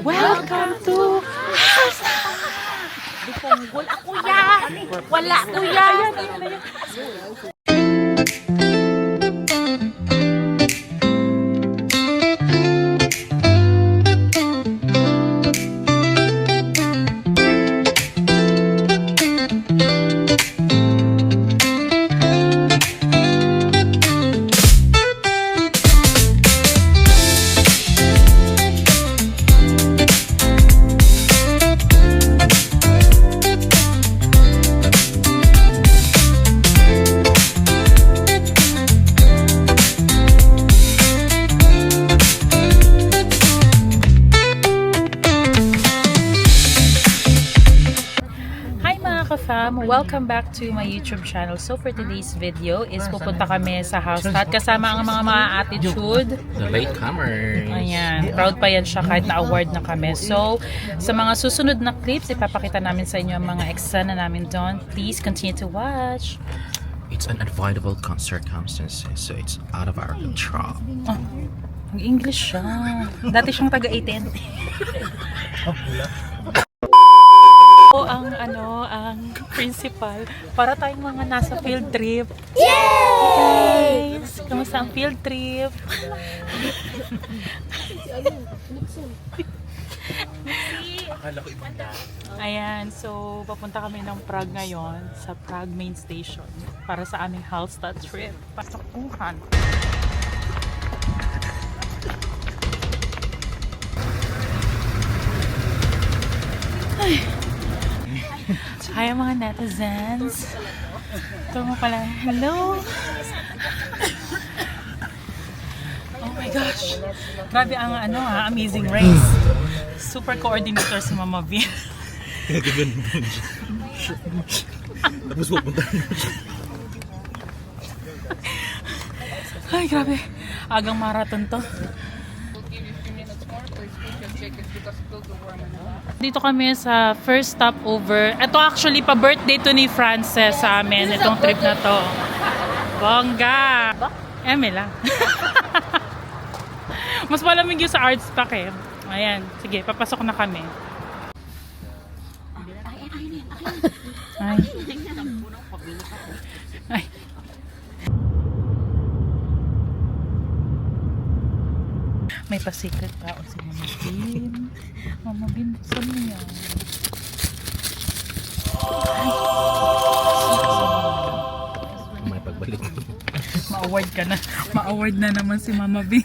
Welcome to Dipunggol ako yan. Wala ko yan. Welcome back to my YouTube channel. So for today's video is pupunta kami sa Hallstatt kasama ang mga attitude. The latecomers. Ayan, proud pa yan siya kahit na-award na kami. So sa mga susunod na clips, ipapakita namin sa inyo ang mga eksena namin doon. Please continue to watch. It's an unavoidable circumstances, so it's out of our control. Oh, mag-English siya. Dati siyang taga-18. ang principal para tayong mga nasa field trip. Yay! Guys, kamusta ang field trip? Ayan, so papunta kami ng Prague ngayon sa Prague main station para sa aming Hallstatt trip. Pasukuhan. Ay. Hi mga netizens. Ito mo pala. Hello. Oh my gosh. Grabe ang Amazing Race. Super coordinator si Mama V. Tapos pupunta. Ay, grabe. Agang marathon to. Dito kami sa first stopover. Ito actually pa-birthday to ni Frances sa amin. Itong trip na to. Bongga! Eme lang. Mas malamig yung sa arts pack eh. Ayan. Sige, papasok na kami. Ay. Ay. May pa-secret tao si Mama Bin. Mama Bin, saan mo yan? May pagbalik. Ma-award ka na. Ma-award na naman si Mama Bin.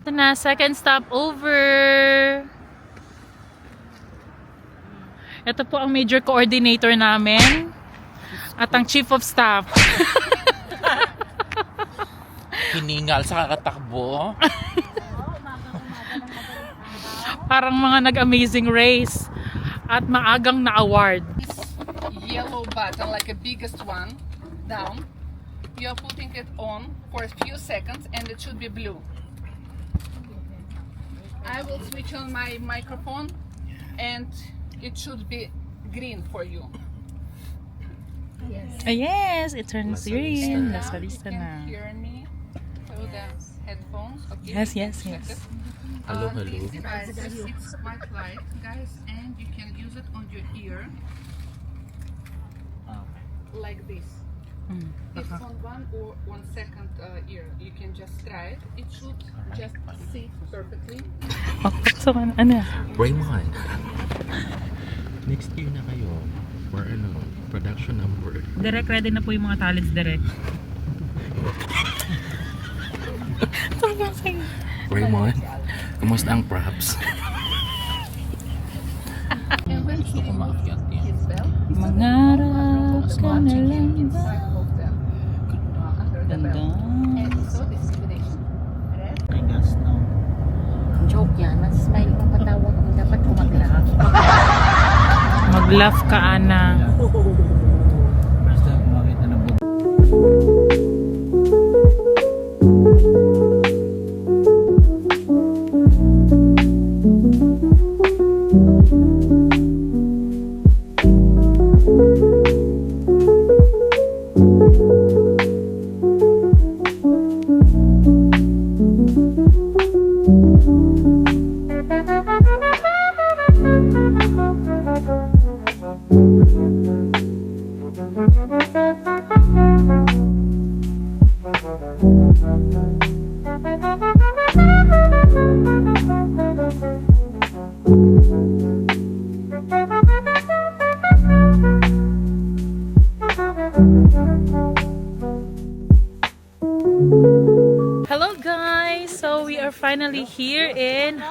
Ito na, second stop over. Ito po ang major coordinator namin. At ang chief of staff. Hiningal sa kakatakbo. Parang mga nag-amazing race. At maagang na-award. Yellow button, like a biggest one, down. You are putting it on for a few seconds and it should be blue. I will switch on my microphone and it should be green for you. Yes, it turns green. Now Nasa you lista can na. hear me through the headphones. Okay? Yes, yes, yes. Hello, hello. This device is quite light, guys, and you can use it on your ear like this. It's on one or 1 second ear. You can just try it. It should just sit perfectly. Oh, so, ano? Raymond. Next year na kayo. For production number. Direct, ready na po yung mga talents direct. Raymond, kumusta ang props? And when he removes his belt, Mangarap ka na lang ba? inside of them, under the Ganda. belt. And so this combination. Red, Joke yan. Mas smile kung patawag mo. Dapat kumag-laugh. Mag-laugh ka, Ana. Basta makita na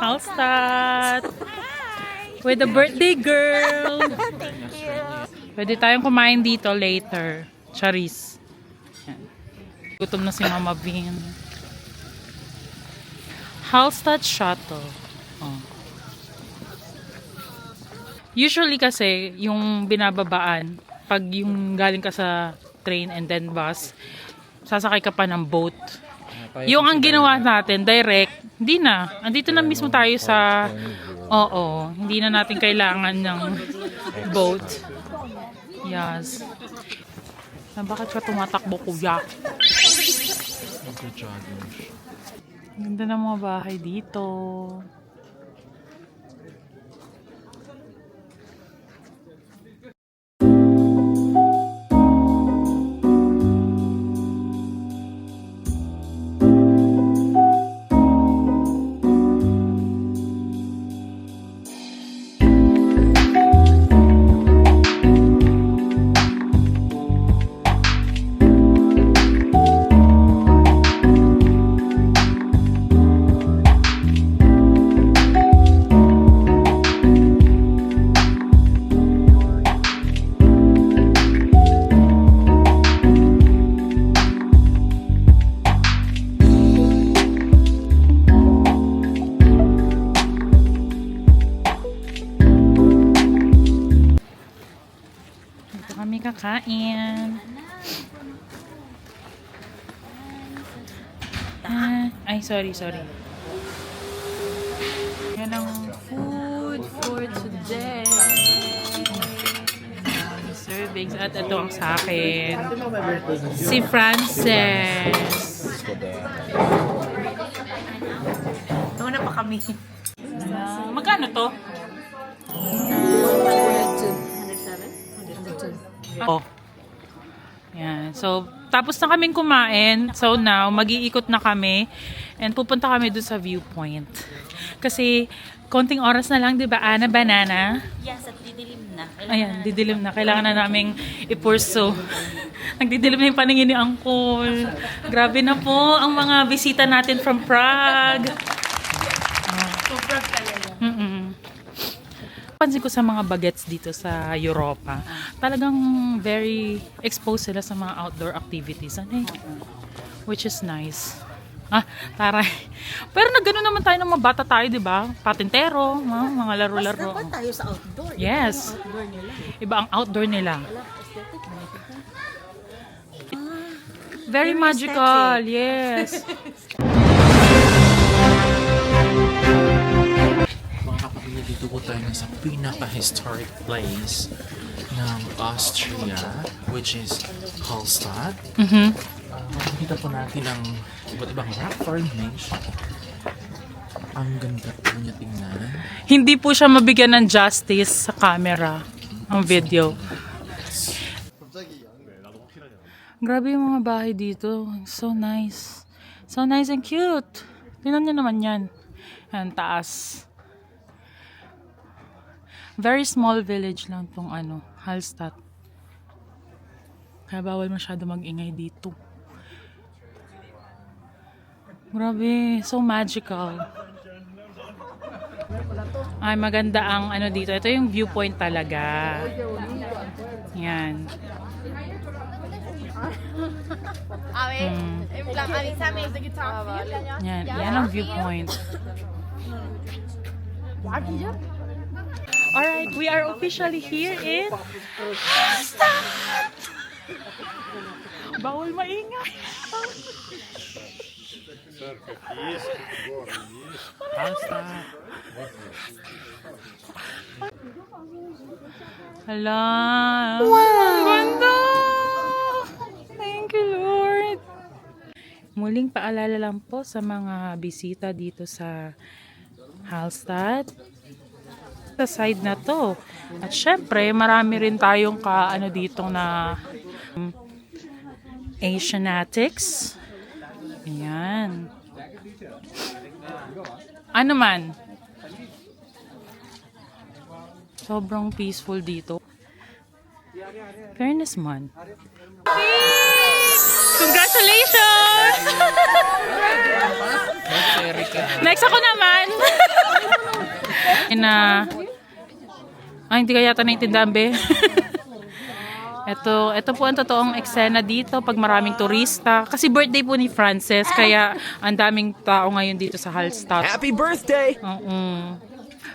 Hallstatt. With the birthday girl. Pwede tayong kumain dito later. Charis. Yan. Gutom na si Mama Bean. Hallstatt Shuttle. Oh. Usually kasi, yung binababaan, pag yung galing ka sa train and then bus, sasakay ka pa ng boat. Yung ang ginawa natin, direct, hindi na. Andito na mismo tayo sa... Oo, hindi na natin kailangan ng boat. Yes. Bakit ka tumatakbo, kuya? Ganda ng mga bahay dito. Dito kami kakain. Ay, sorry. Yan ang food for today. Servings. At ito ang sa akin. Si Frances. Ito na pa kami. Magkano to? 102. Oh. Yan. So, tapos na kaming kumain. So now, mag-iikot na kami. And pupunta kami dun sa viewpoint. Kasi, konting oras na lang, di ba, Ana, banana? Yes, at didilim na. Ayan, didilim na. Kailangan na naming ipurso. Nagdidilim na yung paningin ni Uncle. Grabe na po ang mga bisita natin from Prague. Sobrang talaga. Pansin ko sa mga bagets dito sa Europa, talagang very exposed sila sa mga outdoor activities. Which is nice. Taray. Pero nagano naman tayo ng mga bata tayo, di ba? Patintero, mga laro-laro. Dapat tayo sa outdoor. Yes. Outdoor nila. Iba ang outdoor nila. Aesthetic. Very magical, yes. Mga kapamilya, dito po tayo sa pinaka-historic place ng Austria, which is Hallstatt. Makikita po natin ang iba't ibang rock formation. Ang ganda po niya tingnan. Hindi po siya mabigyan ng justice sa camera, ang video. Grabe yung mga bahay dito. So nice. So nice and cute. Tingnan niyo naman yan. Ang taas. Very small village lang tong Hallstatt. Kaya bawal masyado mag-ingay dito. Grabe, so magical. Ay, maganda ang dito. Ito yung viewpoint talaga. Yan. Yan ang viewpoint. Alright, we are officially here in Hallstatt! Bawal maingay. Hallstatt. Hala. Wow! Ganda! Thank you, Lord. Muling paalala lang po sa mga bisita dito sa Hallstatt. Sa side na to. At syempre, marami rin tayong dito na Asiatics. Ayan. Ano man? Sobrang peaceful dito. Fairness man. Congratulations! Next ako naman. Na, hindi kaya yata naintindihan, be. Ito po ang totoong eksena dito pag maraming turista. Kasi birthday po ni Frances, kaya ang daming tao ngayon dito sa Hallstatt. Happy birthday! Oo.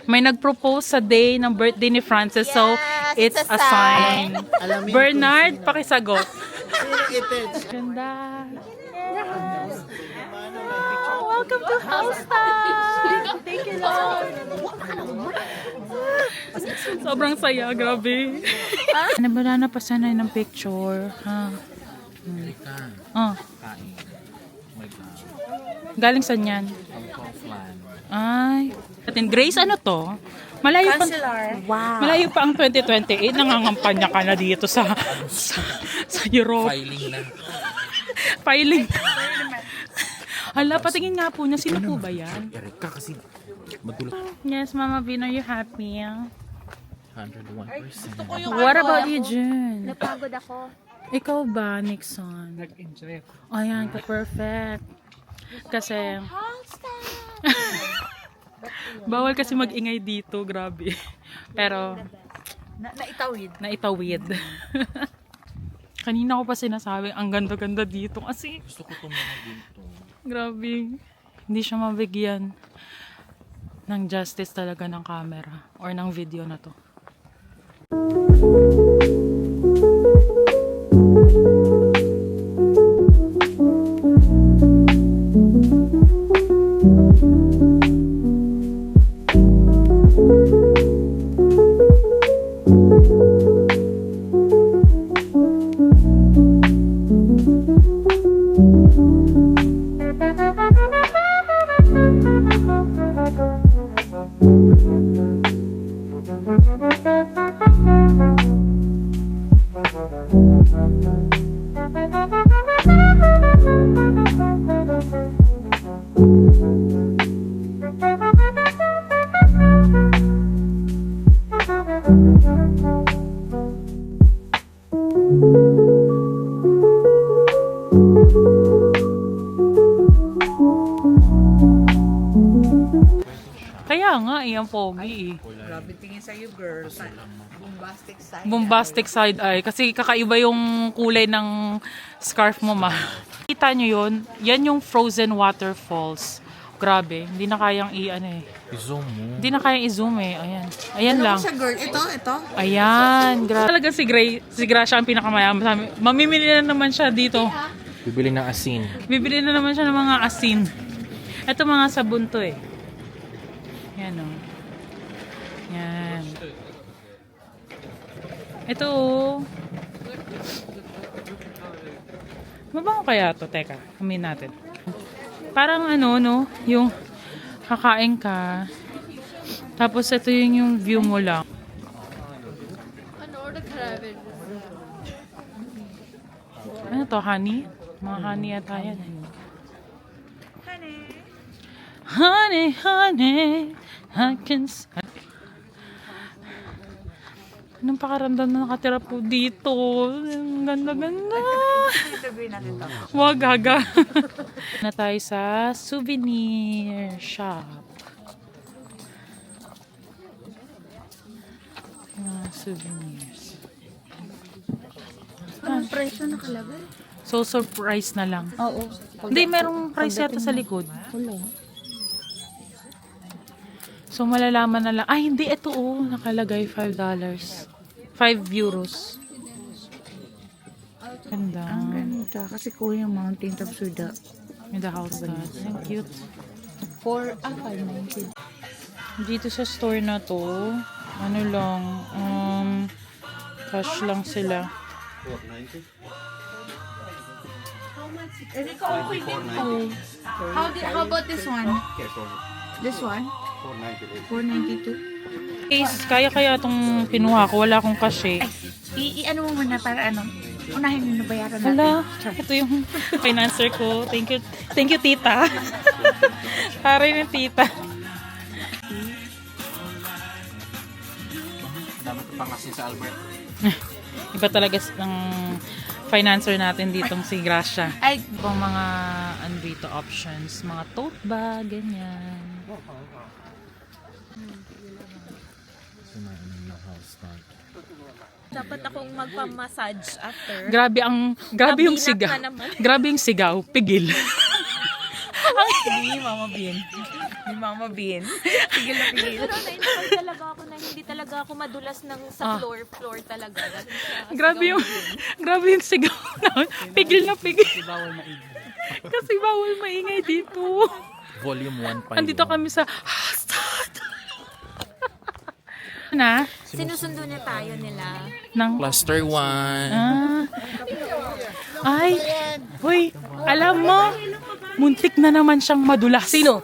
May nag-propose sa day ng birthday ni Frances, so it's a sign. Bernard, pakisagot. Ganda. Welcome to Hallstatt! Thank you, Lord. Sobrang saya, grabe. Wala na pa sana ng picture. Ha? Oh. Kain. My God. Galing saan yan? Ang Kaufland. Ay. Atin, Grace, ano to? Malayo pa, malayo pa ang 2028. Nangangampanya ka na dito sa Europe. Filing na. Filing. Hala, patingin nga po niya. Sino po ba yan? Erika kasi magulat. Yes, Mama Vin, are you happy? 101%. What about you, Jun? Napagod ako. Ikaw ba, Nixon? Nag-enjoy ako. Ayan, ka-perfect. Kasi, bawal kasi mag-ingay dito, grabe. Pero, naitawid. Kanina ko pa sinasabi, ang ganda-ganda dito. Kasi, Gusto ko tumama dito. grabe. Hindi siya mabigyan ng justice talaga ng camera or ng video na to. Kaya nga, ang pogi eh. Grabe tingin sa'yo, girl. Bombastic side. Bombastic side eye. Kasi kakaiba yung kulay ng scarf mo, ma. Kita nyo yun? Yan yung frozen waterfalls. Grabe, hindi na kayang I-zoom mo. Hindi na kayang i-zoom eh. Ayan. Ayan lang. Siya, girl. Ito. Ayan. Grabe. Talaga si Gracia ang pinakamayaman. Mamimili na naman siya dito. Bibili ng asin. Bibili na naman siya ng mga asin. Ito mga sabon to eh. Yan o. Yan. Ito o. Mabango kaya to? Teka, amin natin. Parang ano, no? Yung kakain ka. Tapos ito yung view mo lang. Ano to? Honey? Mga honey at yan. Honey, I can... Anong pakaramdam na nakatira po dito? Ang ganda-ganda. Wag, gaga. Na tayo sa souvenir shop. Souvenirs. Anong presyo nakalagay? So, surprise na lang. Oo. Hindi, merong price yata sa likod. Wala. So, malalaman na lang. Ay, hindi. Ito nakalagay $5. 5 euros. Ganda. Ang ganda. Kasi kuya Mountain of Suda. In the house that. Ang cute. 5.90. Dito sa store na to, ano lang, cash lang sila. How about this one? This one? 492. Case, kaya itong kinuha ko. Wala akong cash eh. I-ano mo muna para ano? Unahin mo na bayaran natin. Hala, ito yung financer ko. Thank you tita. Taray ng tita. Dami ko pang asin sa Albert. Iba talaga ng financer natin ditong si Gracia. Ay, Pang mga ano dito options, mga tote bag, ganyan. Dapat akong magpa-massage after. Grabe yung Nabinak sigaw. na naman. Grabe yung sigaw. Pigil. Ni Mama Bean. Ni Mama Bean. Tigil na tigil. Pero na-inspire talaga ako na hindi talaga ako madulas ng sa floor talaga. Grabe yung sigaw na. Pigil na pigil. Kasi bawal maingay dito. Volume 1 pa yun. Andito kami sa Hallstatt. Na? Sinusundo na tayo nila. Nang Cluster 1. Ay, hoy, alam mo, muntik na naman siyang madulas. Sino?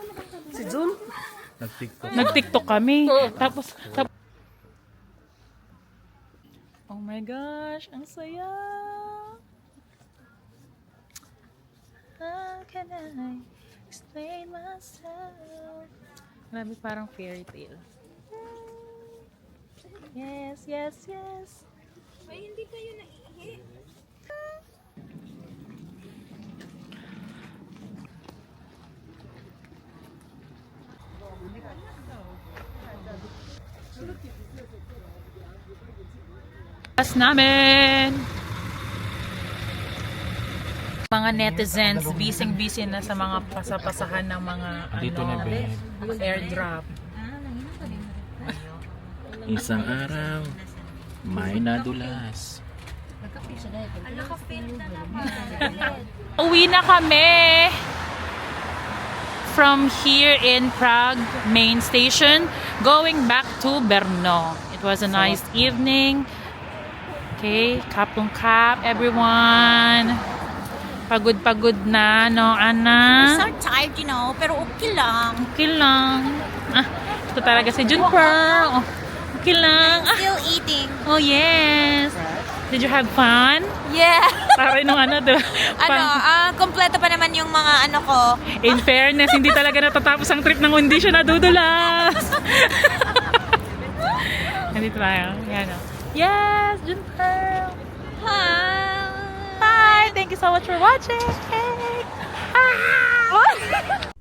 Nag-TikTok. Nag-TikTok kami. Tapos, oh my gosh, ang saya. How can I explain myself? Grabe, parang fairy tale. Yes, yes, yes. Ay, hindi kayo naiihi. Pas namin! Mga netizens, busy na sa mga pasapasahan ng mga Dito na, babe. airdrop. Isang araw, may nadulas. Uwi na kami from here in Prague main station, going back to Brno. It was a nice evening. Okay, kapong kap, everyone. Pagod na, no, Ana? So tired, pero okay lang. Okay lang. Ito talaga si Junper. Oh, okay lang. Still eating. Oh, yes. Did you have fun? Yeah. Para nung diba? Kompleto pa naman yung mga ko. In fairness, hindi talaga natatapos ang trip ng hindi siya nadudulas. Nandito tayo. Yan o. Yes, Junper. Hi. Bye. Thank you so much for watching. Ah!